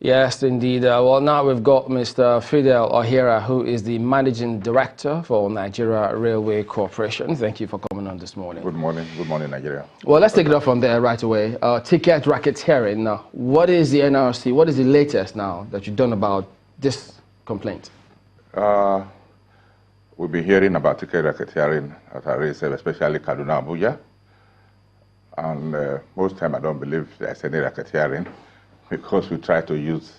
Yes, indeed. Well, now we've got Mr. Fidel Okhira, who is the Managing Director for Nigeria Railway Corporation. Thank you for coming on this morning. Good morning. Good morning, Nigeria. Well, let's take it off from there right away. Ticket racketeering. Now, what is the NRC? What is the latest now that you've done about this complaint? We've been hearing about ticket racketeering at our race, especially Kaduna, Abuja. And most time I don't believe there's any racketeering because we try to use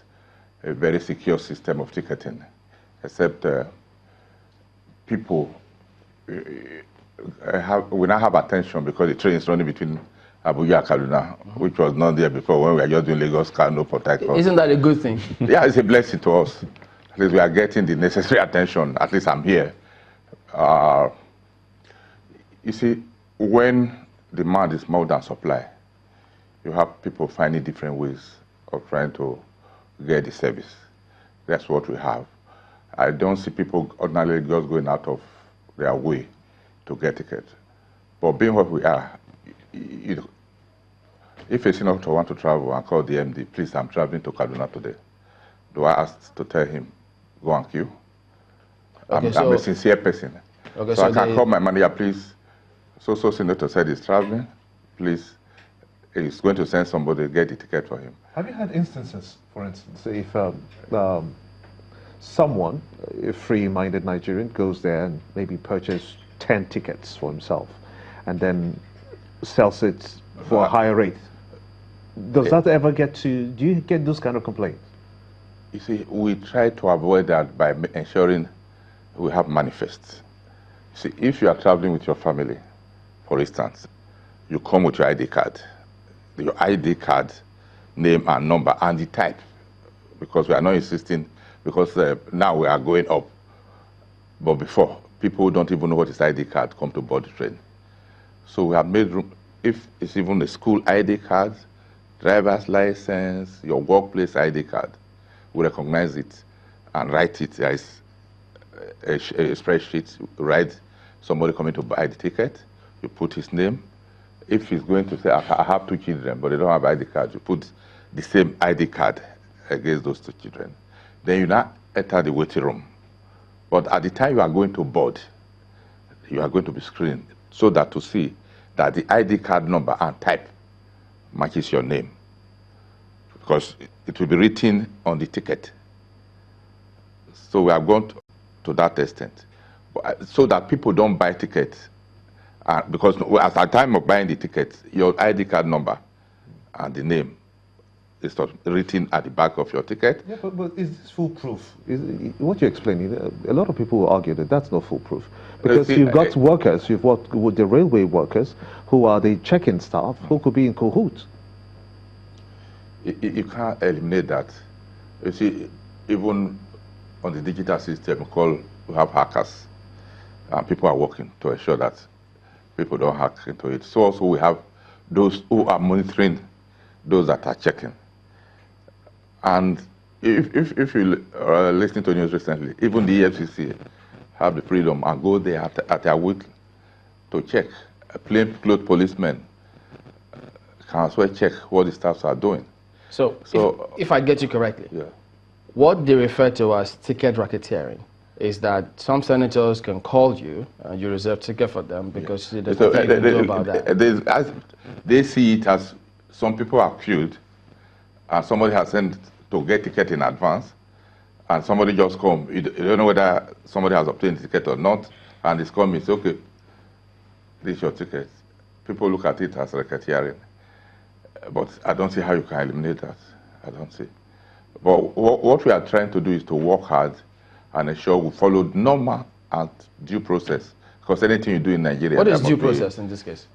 a very secure system of ticketing, except people we now have attention because the train is running between Abuja and Kaduna, which was not there before when we were just doing Lagos, Kano, Port Harcourt. Isn't that a good thing? Yeah, it's a blessing to us. At least we are getting the necessary attention. At least I'm here. You see, when demand is more than supply, you have people finding different ways of trying to get the service. That's what we have. I don't see people ordinarily just going out of their way to get tickets. But being what we are, if a senator wants to travel and call the MD, please, I'm traveling to Kaduna today, do I ask to tell him, go and queue? Okay, I'm a sincere person. Okay, so I can call my manager, please, so senator said he's traveling, please, he's going to send somebody to get the ticket for him. Have you had instances, for instance, if someone, a free-minded Nigerian, goes there and maybe purchases 10 tickets for himself and then sells it for a higher rate? Does that ever get to, do you get those kind of complaints? You see, we try to avoid that by ensuring we have manifests. See, if you are traveling with your family, for instance, you come with your ID card. Your ID card, name and number, and the type, because we are not insisting, because now we are going up. But before, people don't even know what is ID card come to board the train. So we have made room, if it's even a school ID card, driver's license, your workplace ID card, we recognize it and write it as a spreadsheet, write somebody coming to buy the ticket, you put his name. If he's going to say, I have 2 children, but they don't have ID cards, you put the same ID card against those 2 children. Then you now enter the waiting room. But at the time you are going to board, you are going to be screened so that to see that the ID card number and type matches your name. Because it will be written on the ticket. So we have gone to that extent. So that people don't buy tickets. Because at the time of buying the ticket, your ID card number and the name is written at the back of your ticket. Yeah, but is this foolproof? What you're explaining, a lot of people will argue that that's not foolproof. Because you've got workers, you've got with the railway workers, who are the check-in staff, who could be in cahoots. You can't eliminate that. You see, even on the digital system, we have hackers. And people are working to ensure that people don't hack into it. So also we have those who are monitoring those that are checking. And if you are listening to news recently, even the EFCC have the freedom and go there at their will to check. Plainclothes policemen can as well check what the staffs are doing. So if I get you correctly, yeah, what they refer to as ticket racketeering is that some senators can call you and you reserve ticket for them because there's nothing you can do about that. They see it as some people are queued and somebody has sent to get ticket in advance and somebody just come. You don't know whether somebody has obtained the ticket or not, and it's coming, say, okay, this is your ticket. People look at it as racketeering. But I don't see how you can eliminate that. I don't see. But what we are trying to do is to work hard and ensure we follow normal and due process. Because anything you do in Nigeria... What is due process in this case?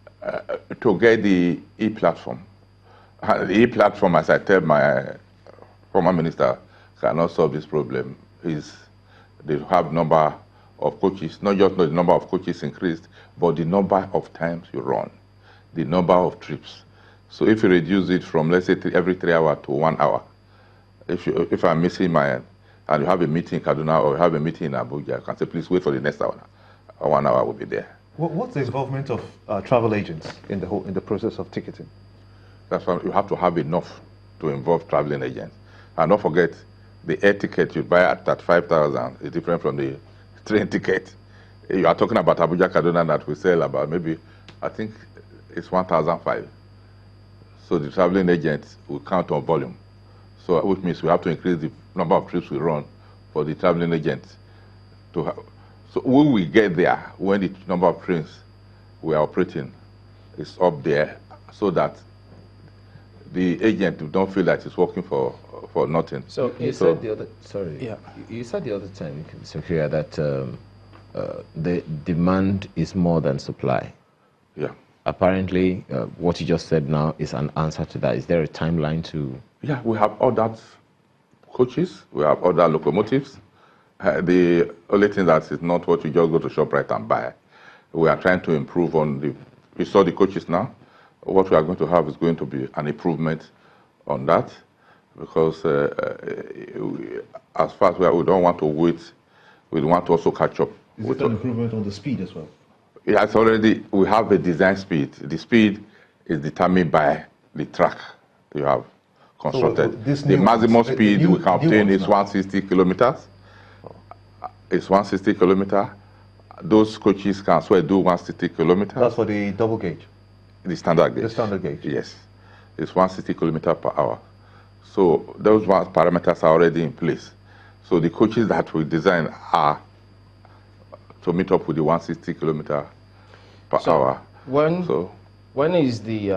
To get the e-platform. The e-platform, as I tell my former minister, cannot solve this problem. Is they have number of coaches, not just the number of coaches increased, but the number of times you run, the number of trips. So if you reduce it from, let's say, every 3 hours to 1 hour, if I'm missing my... and you have a meeting in Kaduna or you have a meeting in Abuja, you can say, please wait for the next hour. 1 hour will be there. What's the involvement of travel agents in the process of ticketing? That's why you have to have enough to involve traveling agents. And don't forget, the air ticket you buy at 5,000 is different from the train ticket. You are talking about Abuja Kaduna that we sell about maybe, I think it's 1,005. So the traveling agents will count on volume. So which means we have to increase the number of trips we run for the traveling agents to have. So when we get there, when the number of trains we are operating is up there, so that the agent don't feel that it's working for nothing. So you said the other, sorry, yeah. You said the other time, Mr. Okhira, that the demand is more than supply. Yeah. Apparently, what you just said now is an answer to that. Is there a timeline to? Yeah, we have ordered coaches, we have ordered locomotives. The only thing that is not what you just go to ShopRite and buy. We are trying to improve on the. We saw the coaches now. What we are going to have is going to be an improvement on that, because as far as we don't want to wait, we want to also catch up. Is it an improvement on the speed as well? Yeah, it's already, we have a design speed. The speed is determined by the track you have constructed. So, the maximum speed we can obtain is 160 kilometers. It's 160 kilometers. Those coaches can as well do 160 kilometers. That's for the double gauge? The standard gauge. The standard gauge? Yes. It's 160 kilometers per hour. So those parameters are already in place. So the coaches that we design are to meet up with the 160 kilometers per hour. When is the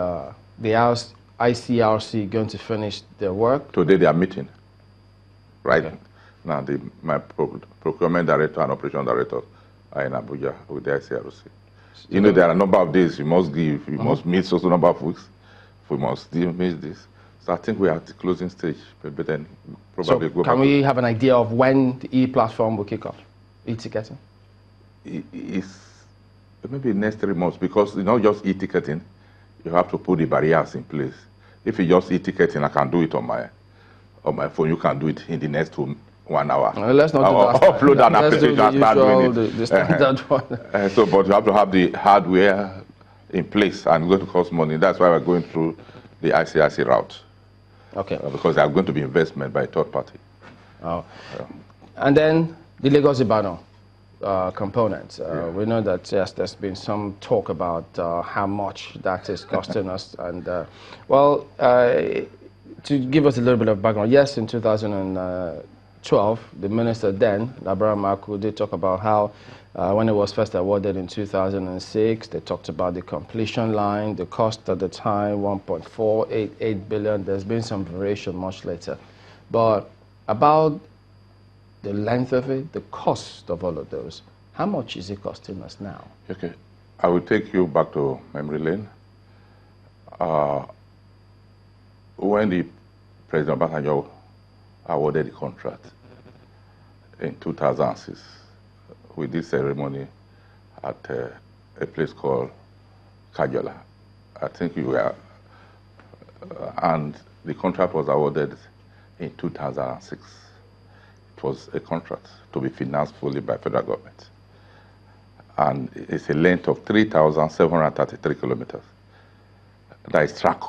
ICRC going to finish their work? Today they are meeting. Right? Okay. Now my procurement director and operation director are in Abuja with the ICRC. You know, there are a number of days you must give, you must meet so number of weeks, we must meet this. So I think we are at the closing stage, but then probably go back. Can we have an idea of when the e-platform will kick off, e-ticketing? It's maybe next 3 months, because it's not just e-ticketing, you have to put the barriers in place. If you just e-ticketing, I can do it on my phone, you can do it in the next 1 hour. Let's not do that. Upload an application and start doing it. The standard one. But you have to have the hardware in place, and it's going to cost money. That's why we're going through the ICIC route. Okay. Because there are going to be investment by a third party. Oh. And then the Lagos-Ibadan component. We know that, yes, there's been some talk about how much that is costing us. And, to give us a little bit of background, yes, in 2012, the minister then, Abraham Maku, did talk about how when it was first awarded in 2006, they talked about the completion line, the cost at the time, 1.488 billion. There's been some variation much later. But about the length of it, the cost of all of those, how much is it costing us now? Okay, I will take you back to memory lane. When the President Obasanjo awarded the contract in 2006, we did ceremony at a place called Kajola. I think you were, and the contract was awarded in 2006. It was a contract to be financed fully by federal government. And it's a length of 3,733 kilometers. That is track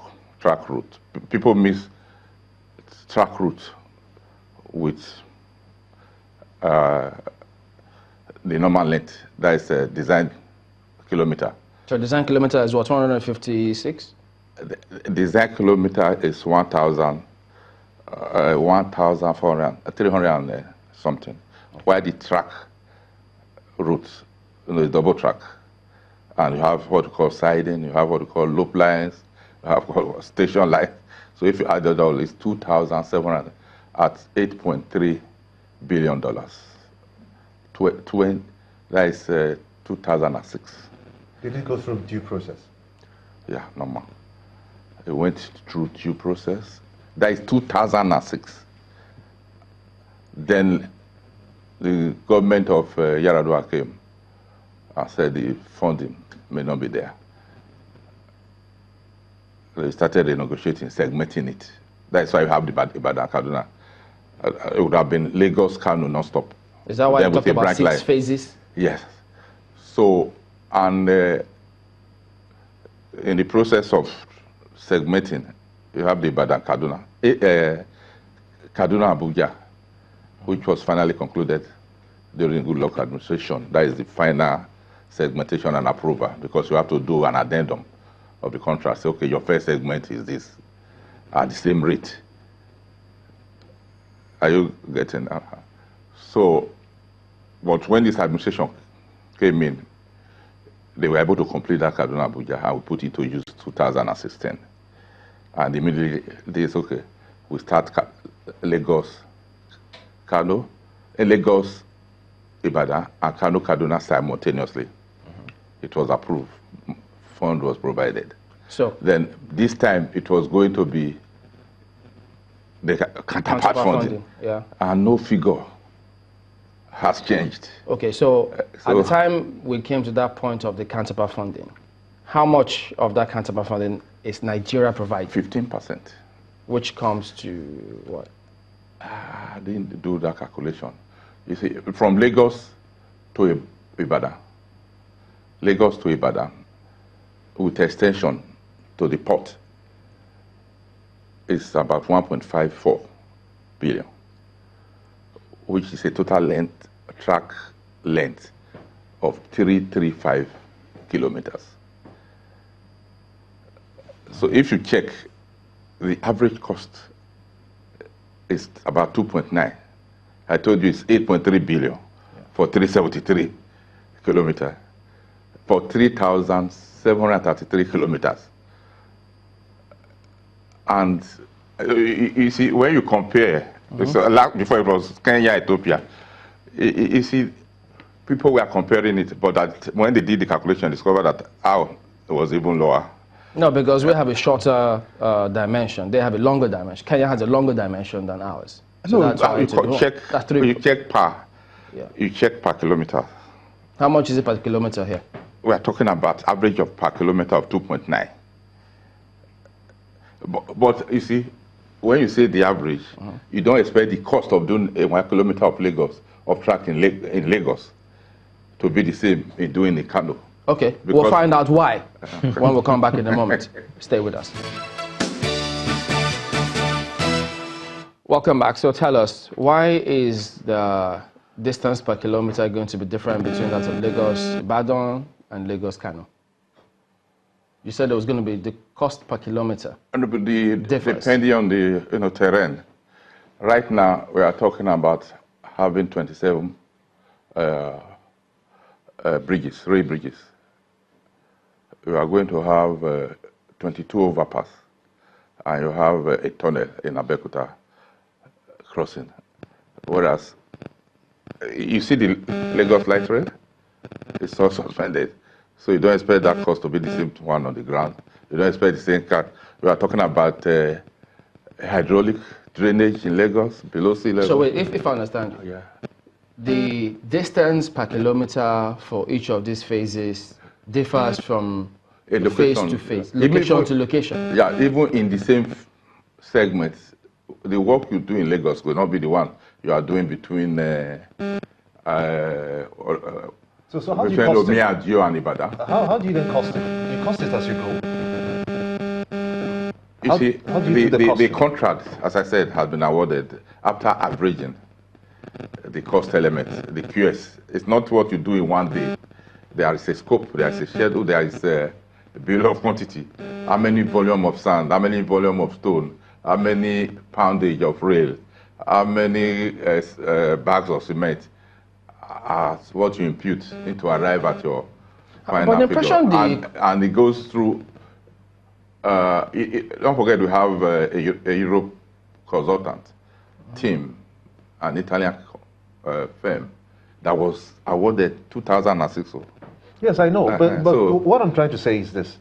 route. People miss track route with the normal length. That is a design kilometer. So design kilometer is what, 156? The design kilometer is 1,400, 300 and something. While the track route, is double track. And you have what we call siding, you have what we call loop lines, you have what we call station line. So if you add it all, it's 2,700 at $8.3 billion. That is 2006. Did it go through due process? Yeah, normal. It went through due process. That is 2006. Then the government of Yaradua came and said the funding may not be there. They started renegotiating, segmenting it. That's why you have the Ibadan Kaduna. It would have been Lagos, Kano, non-stop. Is that why you talked about 6 phases? Yes. So, and in the process of segmenting, you have the Ibadan Kaduna. Kaduna-Abuja, which was finally concluded during Goodluck administration. That is the final segmentation and approval, because you have to do an addendum of the contract. Say, okay, your first segment is this, at the same rate. Are you getting? So, but when this administration came in, they were able to complete that Kaduna-Abuja, and we put it to use 2016. And immediately they said, okay, we start Lagos, Kano, Lagos, Ibadan, and Kano, Kaduna simultaneously. It was approved. Fund was provided. So then this time it was going to be the counterpart funding. Yeah. And no figure has changed. Okay, so at the time we came to that point of the counterpart funding, how much of that counterpart funding is Nigeria providing? 15%. Which comes to what? I didn't do that calculation. You see, from Lagos to Ibadan, with extension to the port, is about 1.54 billion, which is a total track length of 335 kilometers. So if you check, the average cost is about 2.9. I told you it's 8.3 billion for 373 kilometers, for 3,733 kilometers. And you see, when you compare, before it was Kenya, Ethiopia, you see, people were comparing it, but when they did the calculation, discovered that it was even lower. No, because we have a shorter dimension. They have a longer dimension. Kenya has a longer dimension than ours. So no, you check per. Yeah. You check per kilometer. How much is it per kilometer here? We are talking about average of per kilometer of 2.9. But you see, when you say the average, you don't expect the cost of doing a 1 kilometer of Lagos, of track in Lagos, to be the same in doing a Kano. Okay, we'll find out why when we come back in a moment. Stay with us. Welcome back. So tell us, why is the distance per kilometer going to be different between that of Lagos, Ibadan, and Lagos, Kano? You said there was going to be the cost per kilometer. Depending on the terrain. Right now, we are talking about having 27 bridges, rail bridges. We are going to have 22 overpass, and you have a tunnel in Abeokuta crossing. Whereas, you see the Lagos light rail, it's all suspended. So you don't expect that cost to be the same one on the ground. You don't expect the same cut. We are talking about hydraulic drainage in Lagos, below sea level. So wait, if I understand you, the distance per kilometer for each of these phases differs from phase to phase, location to location. Yeah, even in the same segments, the work you do in Lagos will not be the one you are doing between so how do you cost it? And Ibadan. How do you then cost it? You cost it as you go. You see, the contract, as I said, has been awarded after averaging the cost element, the QS. It's not what you do in one day. There is a scope, there is a schedule, there is a bill of quantity. How many volume of sand, how many volume of stone, how many poundage of rail, how many bags of cement, as what you impute to arrive at your final figure. And it goes through, don't forget we have a Europe consultant team, an Italian firm that was awarded 2006. Yes, I know, but so, what I'm trying to say is this,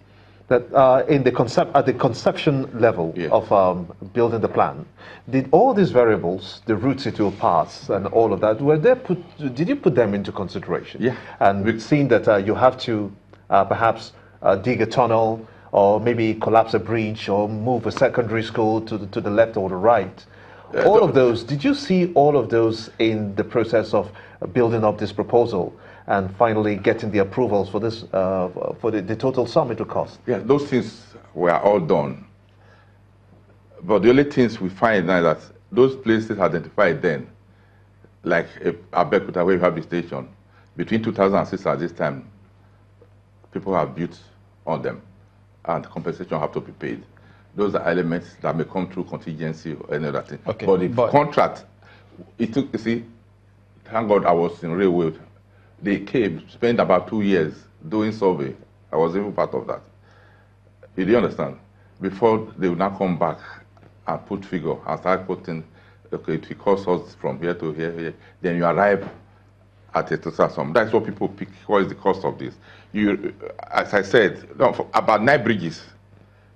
that in the at the conception level of building the plan, did all these variables, the routes it will pass and all of that, did you put them into consideration? Yeah. And we've seen that you have to perhaps dig a tunnel, or maybe collapse a bridge, or move a secondary school to the left or the right. All of those, did you see all of those in the process of building up this proposal and finally getting the approvals for this, for the total sum it will cost? Yeah, those things were all done. But the only things we find now that those places identified then, like Abeokuta, where you have the station, between 2006 and this time, people have built on them, and compensation have to be paid. Those are elements that may come through contingency or any other thing. Okay, but the contract, it took, you see, thank God I was in railway. They came, spent about 2 years doing survey. I was even part of that. You do understand? Before they will now come back and put figure and start putting, okay, it will cost us from here to here. Then you arrive at a total sum. That's what people pick. What is the cost of this? You, as I said, about 9 bridges.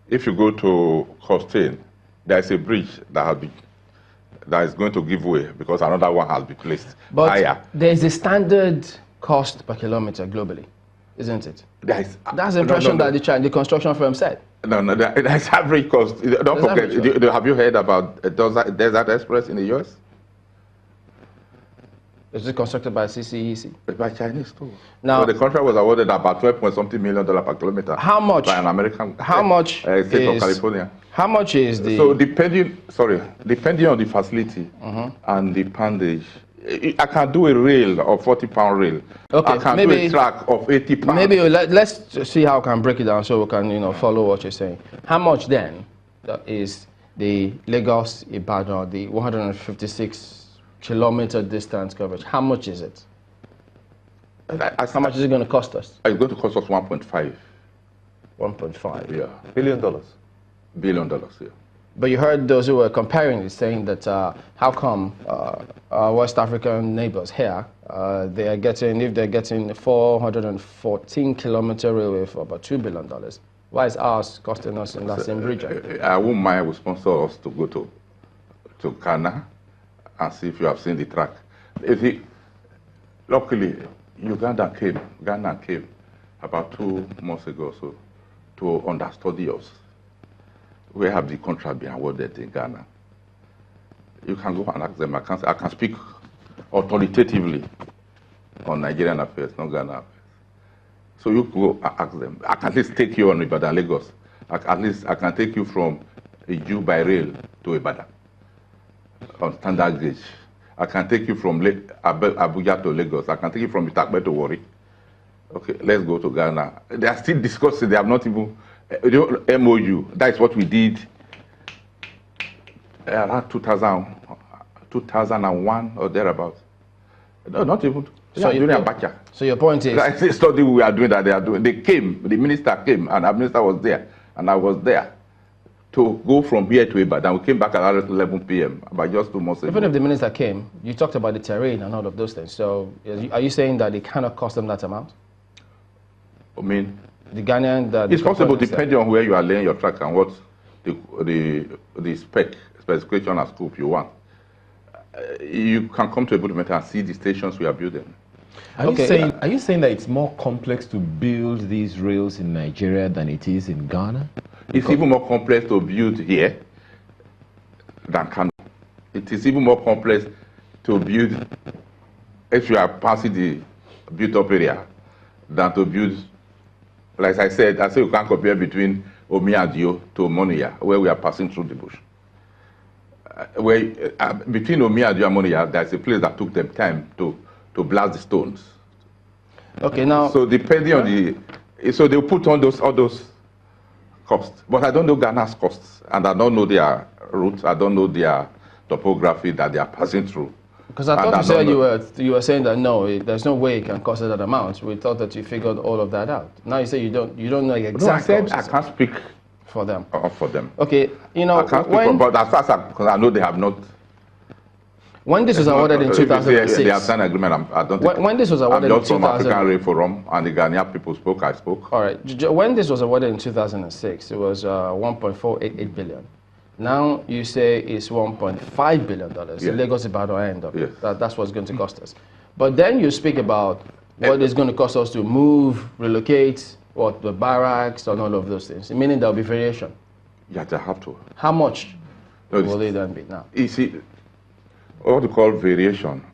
If you go to Costain, there is a bridge that is going to give way because another one has been placed higher. There is a standard cost per kilometer globally, isn't it? That's the impression that the construction firm said. No, that's average cost. Don't forget, have you heard about Desert Express in the US? Is it constructed by CCEC? By Chinese too. Now, so the contract was awarded about $12-point-something million per kilometer. How much? By an American state of California. How much is the? So depending on the facility and the poundage, I can do a rail of 40-pound rail. Okay, I can do a track of 80 pounds. Maybe let's see how we can break it down so we can follow what you're saying. How much then is the Lagos-Ibadan, the 156-kilometer distance coverage? How much is it? How much is it going to cost us? It's going to cost us 1.5. 1.5. Yeah. $1 billion. $1 billion, yeah. But you heard those who were comparing it, saying that how come our West African neighbors here, if they're getting 414-kilometer railway for about $2 billion, why is ours costing us in that same region? I wouldn't mind we sponsor us to go to Ghana and see if you have seen the track. Luckily, Ghana came about 2 months ago so to understudy us. We have the contract being awarded in Ghana. You can go and ask them. I can speak authoritatively on Nigerian affairs, not Ghana affairs. So you go and ask them. I can at least take you on Ibadan, Lagos. At least I can take you from Iju by rail to Ibadan on standard gauge. I can take you from Abuja to Lagos. I can take you from Itakpe to Warri. Okay, let's go to Ghana. They are still discussing. They have not even MOU. That is what we did around 2001 or thereabouts. No, not even. So your point is, I study we are doing that. They are doing. They came. The minister came, and our minister was there, and I was there to go from here to Ibadan. We came back at 11 p.m. about just 2 months ago. Even if the minister came, you talked about the terrain and all of those things. So are you saying that it cannot cost them that amount? I mean, the Ghanaian. It's possible depending on where you are laying your track and what the specification and scope you want. You can come to a Buddha and see the stations we are building. Are you saying that it's more complex to build these rails in Nigeria than it is in Ghana? It's even more complex to build here than Kano. It is even more complex to build if you are passing the built-up area than to build. Like I said you can't compare between Omiadio to Monia, where we are passing through the bush. Between Omiadio and Monia, there's a place that took them time to blast the stones. Okay, now. So depending on so they'll put on all those costs. But I don't know Ghana's costs, and I don't know their routes. I don't know their topography that they are passing through. Because I thought you said you were saying that no, there's no way it can cost us that amount. We thought that you figured all of that out. Now you say you don't know the exact costs. I can't speak for them. For them. Okay, I can't speak but as far as because I know they have not. When this was awarded in 2006. They have signed an agreement. I don't think. When this was awarded in 2006. I'm just from African Rail Forum, and the Ghanaian people spoke. I spoke. All right. When this was awarded in 2006, it was 1.488 billion. Now you say it's $1.5 billion, the Lagos-Ibadan end of it. That's what's going to cost us. But then you speak about what it's going to cost us to move, relocate, the barracks, and all of those things, meaning there will be variation. Yeah, they have to. How much will they then be now? You see, what we call variation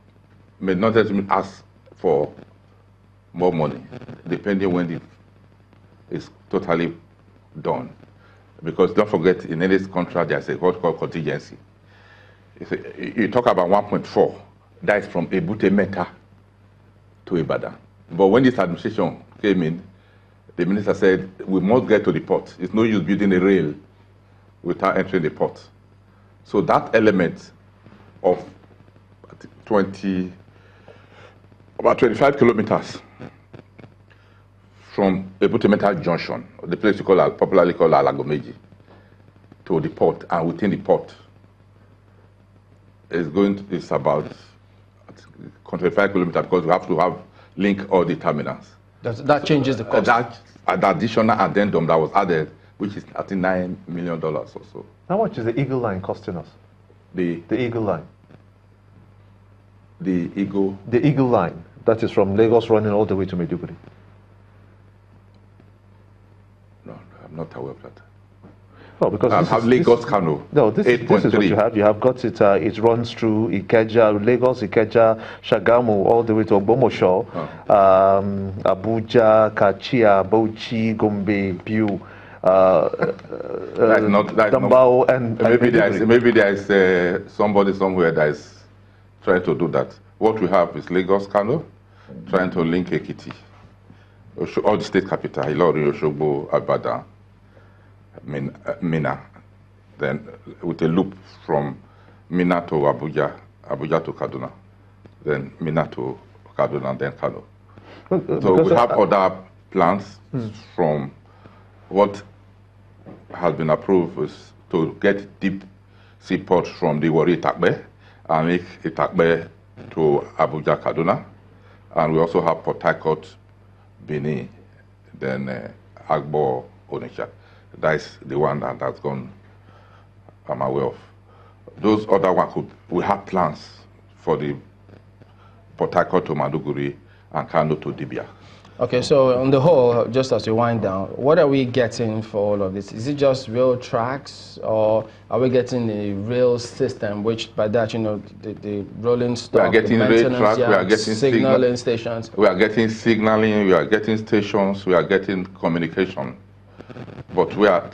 may not just ask for more money, depending when it's totally done. Because don't forget, in any contract, there's what called contingency. You talk about 1.4. That is from Ebute Metta to Ibadan. But when this administration came in, the minister said, we must get to the port. It's no use building a rail without entering the port. So that element of about 25 kilometers from Ebute Metta Junction, the place popularly called Alagomeji, to the port, and within the port, it's about 25 kilometers, because we have to link all the terminals. That changes the cost. That additional addendum that was added, which is I think $9 million or so. How much is the Eagle Line costing us? The Eagle Line. The Eagle Line, that is from Lagos running all the way to Maiduguri. No, I'm not aware of that. Oh, because I have Lagos Kano. No, this is what you have. You have got it. It runs through Ikeja, Lagos, Ikeja, Shagamu, all the way to Ogbomosho, Abuja, Kachia, Bauchi, Gombe, Biu, Dambao, and maybe there is somebody somewhere that is trying to do that. What we have is Lagos Kano, trying to link Ekiti, all the state capital, Ilori, Osogbo, Ibadan, Mina, then with a loop from Mina to Abuja, Abuja to Kaduna, then Mina to Kaduna, and then Kano. So we have other plans from what has been approved is to get deep seaport from the Warri Itakbe and make Itakbe to Abuja, Kaduna. And we also have Port Harcourt, Benin, then Agbo, Onitsha. That's the one that's gone, I'm aware of. Those other ones, we have plans for the Port Harcourt to Maiduguri and Kano to Dibia. Okay, so on the whole, just as we wind down, what are we getting for all of this? Is it just rail tracks, or are we getting a rail system, which by that, the rolling stock, we are getting rail tracks, we are getting signaling stations? We are getting signaling, we are getting stations, we are getting communication. But we are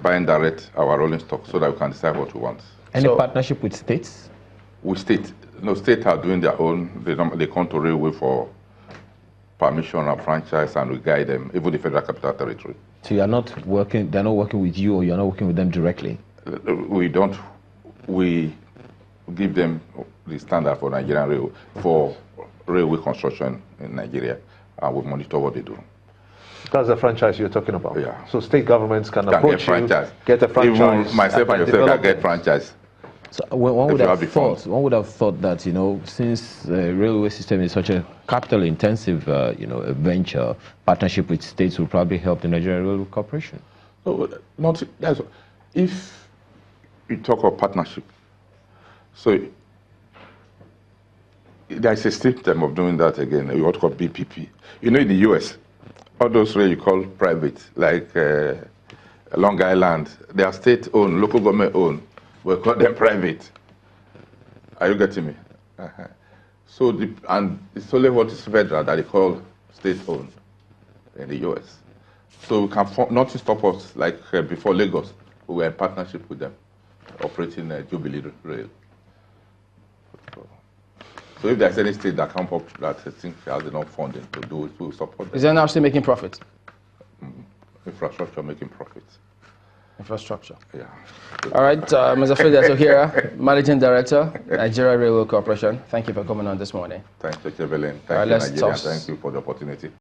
buying direct our rolling stock so that we can decide what we want. Any partnership with states? With states. No, states are doing their own. They come to railway for permission and franchise, and we guide them, even the Federal Capital Territory. So you are not working, they're not working with you, or you're not working with them directly? We don't. We give them the standard for Nigerian railway, for railway construction in Nigeria, and we monitor what they do. That's the franchise you're talking about. Yeah. So state governments can approach you, get a franchise. Even myself and yourself can get franchise. So one would have thought that, since the railway system is such a capital-intensive, venture, partnership with states will probably help the Nigerian Railway Corporation. No, if you talk of partnership, so there's a system of doing that again, what called BPP. In the US, all those rail you call private, like Long Island, they are state-owned, local government-owned. We call them private. Are you getting me? So, and it's only what is federal that they call state-owned in the US. So we can nothing stop us, like before Lagos, we were in partnership with them, operating Jubilee Rail. So if there's any state that comes up that I think has enough funding to do it, we'll support them. Is there now still making profit? Infrastructure making profits. Infrastructure. Yeah. All right, Mr. Fridas Okhira, Managing Director, Nigeria Railway Corporation. Thank you for coming on this morning. Thank you, Evelyn. Thank you, Nigeria. Thank you for the opportunity.